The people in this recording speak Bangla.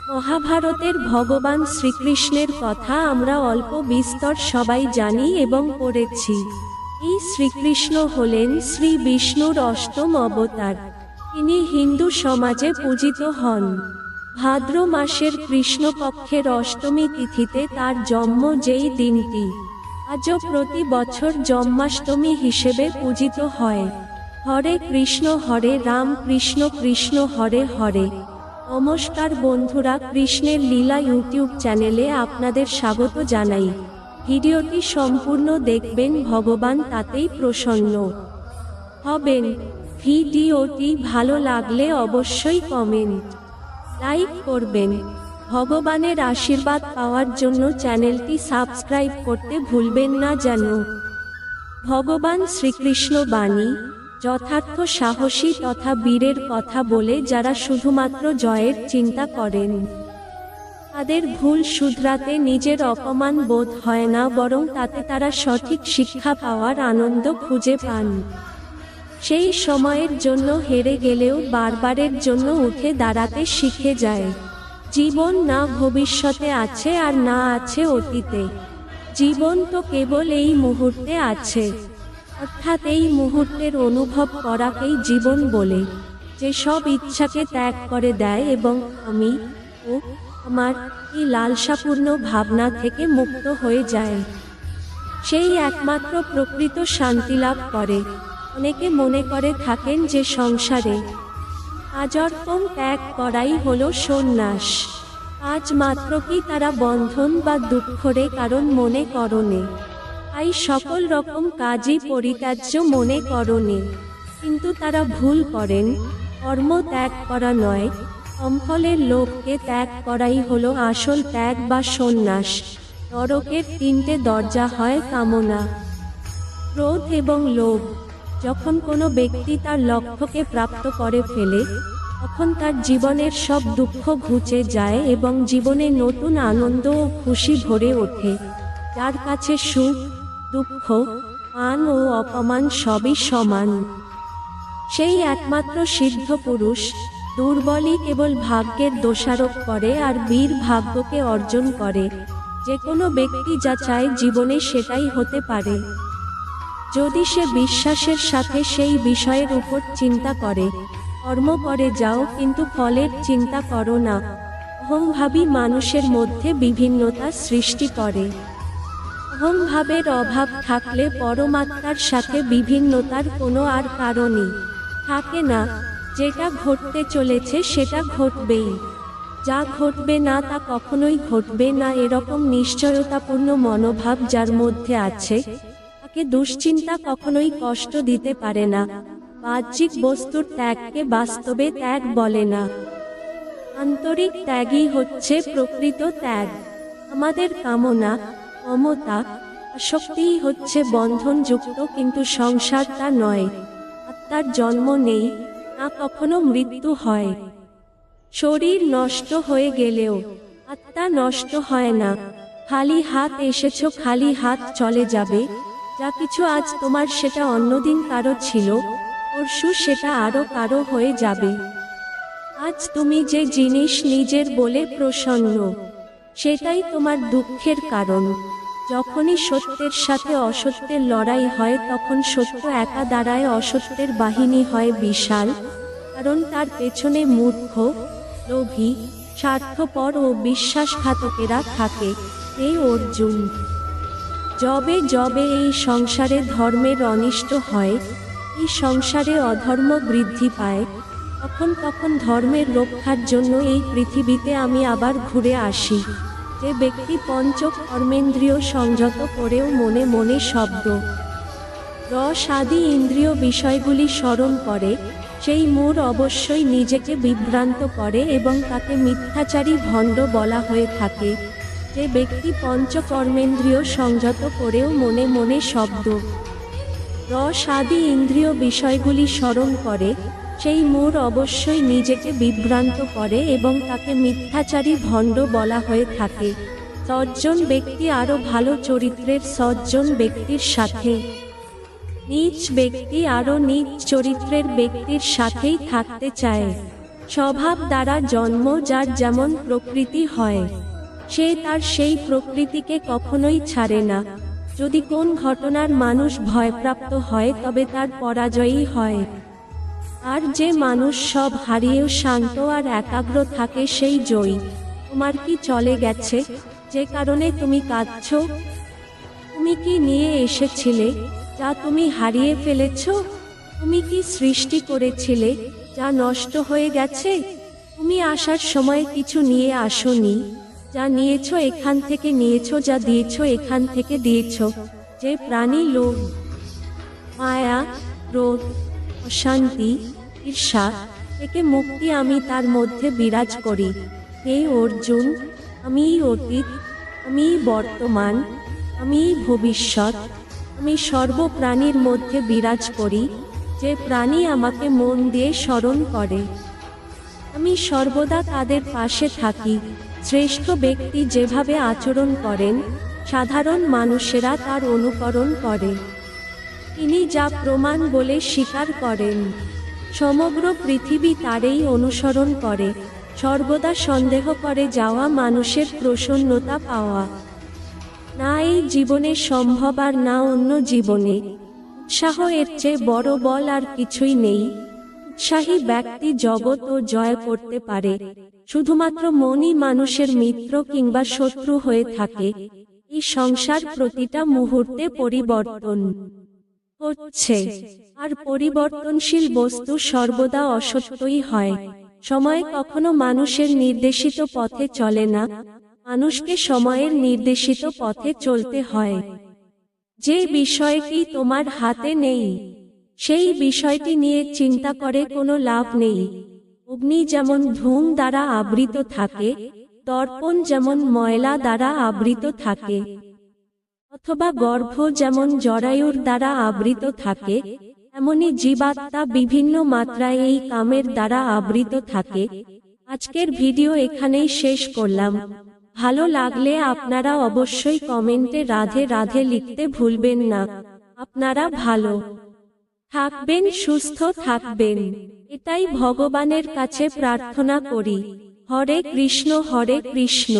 মহাভারতের ভগবান শ্রীকৃষ্ণের কথা আমরা অল্প বিস্তর সবাই জানি এবং পড়েছি। এই শ্রীকৃষ্ণ হলেন শ্রী বিষ্ণুর অষ্টম অবতার। তিনি হিন্দু সমাজে পূজিত হন। ভাদ্র মাসের কৃষ্ণপক্ষের অষ্টমী তিথিতে তার জন্ম, যেই দিনটি আজও প্রতি বছর জন্মাষ্টমী হিসেবে পূজিত হয়। হরে কৃষ্ণ হরে রাম কৃষ্ণ কৃষ্ণ হরে হরে। নমস্কার বন্ধুরা, কৃষ্ণের লীলা ইউটিউব চ্যানেলে আপনাদের স্বাগত জানাই। ভিডিওটি সম্পূর্ণ দেখবেন, ভগবান তাতেই প্রসন্ন হবেন। ভিডিওটি ভালো লাগলে অবশ্যই কমেন্ট, লাইক করবেন। ভগবানের আশীর্বাদ পাওয়ার জন্য চ্যানেলটি সাবস্ক্রাইব করতে ভুলবেন না যেন। ভগবান শ্রীকৃষ্ণ বাণী যথার্থ সাহসী তথা বীরের কথা বলে, যারা শুধুমাত্র জয়ের চিন্তা করেন তাদের ভুল শুধরাতে নিজের অপমান বোধ হয় না, বরং তাতে তারা সঠিক শিক্ষা পাওয়ার আনন্দ খুঁজে পান। সেই সময়ের জন্য হেরে গেলেও বারবারের জন্য উঠে দাঁড়াতে শিখে যায়। জীবন না ভবিষ্যতে আছে আর না আছে অতীতে। জীবন তো কেবল এই মুহূর্তে আছে, অর্থাৎ এই মুহূর্তের অনুভব করাকেই জীবন বলে। যে সব ইচ্ছাকে ত্যাগ করে দেয় এবং আমি ও আমার এই লালসাপূর্ণ ভাবনা থেকে মুক্ত হয়ে যায়, সেই একমাত্র প্রকৃত শান্তি লাভ করে। অনেকে মনে করে থাকেন যে সংসারে আজর্পণ ত্যাগ করাই হলো সন্ন্যাস। আজ মাত্র কি তারা বন্ধন বা দুঃখরে কারণ মনে করনে, তাই সকল রকম কাজই পরিত্যাজ্য মনে করনে। কিন্তু তারা ভুল করেন। কর্ম ত্যাগ করা নয়, কমফলের লোভকে ত্যাগ করাই হলো আসল ত্যাগ বা সন্ন্যাস। নরকের তিনটে দরজা হয় কামনা, ক্রোধ এবং লোভ। যখন কোনো ব্যক্তি তার লক্ষ্যকে প্রাপ্ত করে ফেলে, তখন তার জীবনের সব দুঃখ ঘুচে যায় এবং জীবনে নতুন আনন্দ ও খুশি ভরে ওঠে। যার কাছে সুখ দুঃখ মান ও অপমান সবই সমান, সেই একমাত্র সিদ্ধ পুরুষ। দুর্বলই কেবল ভাগ্যের দোষারোপ করে আর বীর ভাগ্যকে অর্জন করে। যে কোনো ব্যক্তি যা চায় জীবনে সেটাই হতে পারে, যদি সে বিশ্বাসের সাথে সেই বিষয়ের উপর চিন্তা করে। কর্ম করে যাও, কিন্তু ফলের চিন্তা করো না। অহংভাবী মানুষের মধ্যে বিভিন্নতা সৃষ্টি করে। অহংভাবের অভাব থাকলে পরমাত্মার সাথে বিভিন্নতার কোনো আর কারণই থাকে না। যেটা ঘটতে চলেছে সেটা ঘটবেই, যা ঘটবে না তা কখনোই ঘটবে না, এরকম নিশ্চয়তাপূর্ণ মনোভাব যার মধ্যে আছে, তাকে দুশ্চিন্তা কখনোই কষ্ট দিতে পারে না। বাহ্যিক বস্তুর ত্যাগকে বাস্তবে ত্যাগ বলে না। আন্তরিক ত্যাগই হচ্ছে প্রকৃত ত্যাগ। আমাদের কামনা মমতা আসক্তিই হচ্ছে বন্ধনযুক্ত, কিন্তু সংসার তা নয়। আত্মার জন্ম নেই, না কখনো মৃত্যু হয়। শরীর নষ্ট হয়ে গেলেও আত্মা নষ্ট হয় না। খালি হাত এসেছো, খালি হাত চলে যাবে। যা কিছু আজ তোমার সেটা অন্যদিন কারো ছিল, পরশু সেটা আরো কারো হয়ে যাবে। আজ তুমি যে জিনিস নিজের বলে প্রসন্ন, সেটাই তোমার দুঃখের কারণ। যখনই সত্যের সাথে অসত্যের লড়াই হয়, তখন সত্য একা দাঁড়ায়, অসত্যের বাহিনী হয় বিশাল। কারণ তার পেছনে মূর্খ, লোভী, স্বার্থপর ও বিশ্বাসঘাতকেরা থাকে। এই অর্জুন, যবে যবে এই সংসারে ধর্মের অনিষ্ট হয়, এই সংসারে অধর্ম বৃদ্ধি পায়, তখন তখন ধর্মের রক্ষার জন্য এই পৃথিবীতে আমি আবার ঘুরে আসি। যে ব্যক্তি পঞ্চ কর্মেন্দ্রিয় সংযত করেও মনে মনে শব্দ রস আদি ইন্দ্রিয় বিষয়গুলি স্মরণ করে, সেই মূঢ় অবশ্যই নিজেকে বিভ্রান্ত করে এবং তাকে মিথ্যাচারী ভণ্ড বলা হয়ে থাকে। যে ব্যক্তি পঞ্চ কর্মেন্দ্রিয় সংযত করেও মনে মনে শব্দ রস আদি ইন্দ্রিয় বিষয়গুলি স্মরণ করে, সেই মূঢ় অবশ্যই নিজেকে বিভ্রান্ত করে এবং তাকে মিথ্যাচারী ভণ্ড বলা হয়ে থাকে। সজ্জন ব্যক্তি আরও ভালো চরিত্রের সজ্জন ব্যক্তির সাথে, নীচ ব্যক্তি আরও নীচ চরিত্রের ব্যক্তির সাথেই থাকতে চায়। স্বভাব দ্বারা জন্ম, যার যেমন প্রকৃতি হয় সে তার সেই প্রকৃতিকে কখনোই ছাড়ে না। যদি কোন ঘটনার মানুষ ভয়প্রাপ্ত হয় তবে তার পরাজয়ই হয়। আর যে মানুষ সব হারিয়েও শান্ত আর একাগ্র থাকে সেই জয়ী। তোমার কি চলে গেছে, যে কারণে তুমি কাঁদছো? তুমি কি নিয়ে এসেছিলে, যা তুমি হারিয়ে ফেলেছ? তুমি কি সৃষ্টি করেছিলে, যা নষ্ট হয়ে গেছে? তুমি আসার সময় কিছু নিয়ে আসোনি, যা নিয়েছো এখান থেকে নিয়েছো, যা দিয়েছো এখান থেকে দিয়েছো। যে প্রাণী লোভ, মায়া, ক্রোধ, অশান্তি, ঈর্ষা থেকে মুক্তি আমি তার মধ্যে বিরাজ করি। হে অর্জুন, আমিই অতীত, আমিই বর্তমান, আমিই ভবিষ্যৎ। আমি সর্বপ্রাণীর মধ্যে বিরাজ করি। যে প্রাণী আমাকে মন দিয়ে স্মরণ করে আমি সর্বদা তাদের পাশে থাকি। শ্রেষ্ঠ ব্যক্তি যেভাবে আচরণ করেন সাধারণ মানুষেরা তার অনুকরণ করে। তিনি যা প্রমাণ বলে স্বীকার করেন সমগ্র পৃথিবী তারই অনুসরণ করে। সর্বদা সন্দেহ করে যাওয়া মানুষের প্রসন্নতা পাওয়া না এই জীবনে সম্ভব আর না অন্য জীবনে। উৎসাহ এর চেয়ে বড় বল আর কিছুই নেই। উৎসাহী ব্যক্তি জগৎ ও জয় করতে পারে। শুধুমাত্র মনই মানুষের মিত্র কিংবা শত্রু হয়ে থাকে। এই সংসার প্রতিটা মুহূর্তে পরিবর্তন হচ্ছে, আর পরিবর্তনশীল বস্তু সর্বদা অসত্যই হয়। সময় কখনো মানুষের নির্দেশিত পথে চলে না, মানুষকে সময়ের নির্দেশিত পথে চলতে হয়। যে বিষয়টি তোমার হাতে নেই সেই বিষয়টি নিয়ে চিন্তা করে কোনো লাভ নেই। অগ্নি যেমন ধূম দ্বারা আবৃত থাকে, দর্পণ যেমন ময়লা দ্বারা আবৃত থাকে, অথবা গর্ভ যেমন জরায়ুর দ্বারা আবৃত থাকে, এমনি জীবাত্মা বিভিন্ন মাত্রায় এই কামের দ্বারা আবৃত থাকে। আজকের ভিডিও এখানেই শেষ করলাম। ভালো লাগলে আপনারা অবশ্যই কমেন্টে রাধে রাধে লিখতে ভুলবেন না। আপনারা ভালো থাকবেন, সুস্থ থাকবেন, এটাই ভগবানের কাছে প্রার্থনা করি। হরে কৃষ্ণ, হরে কৃষ্ণ।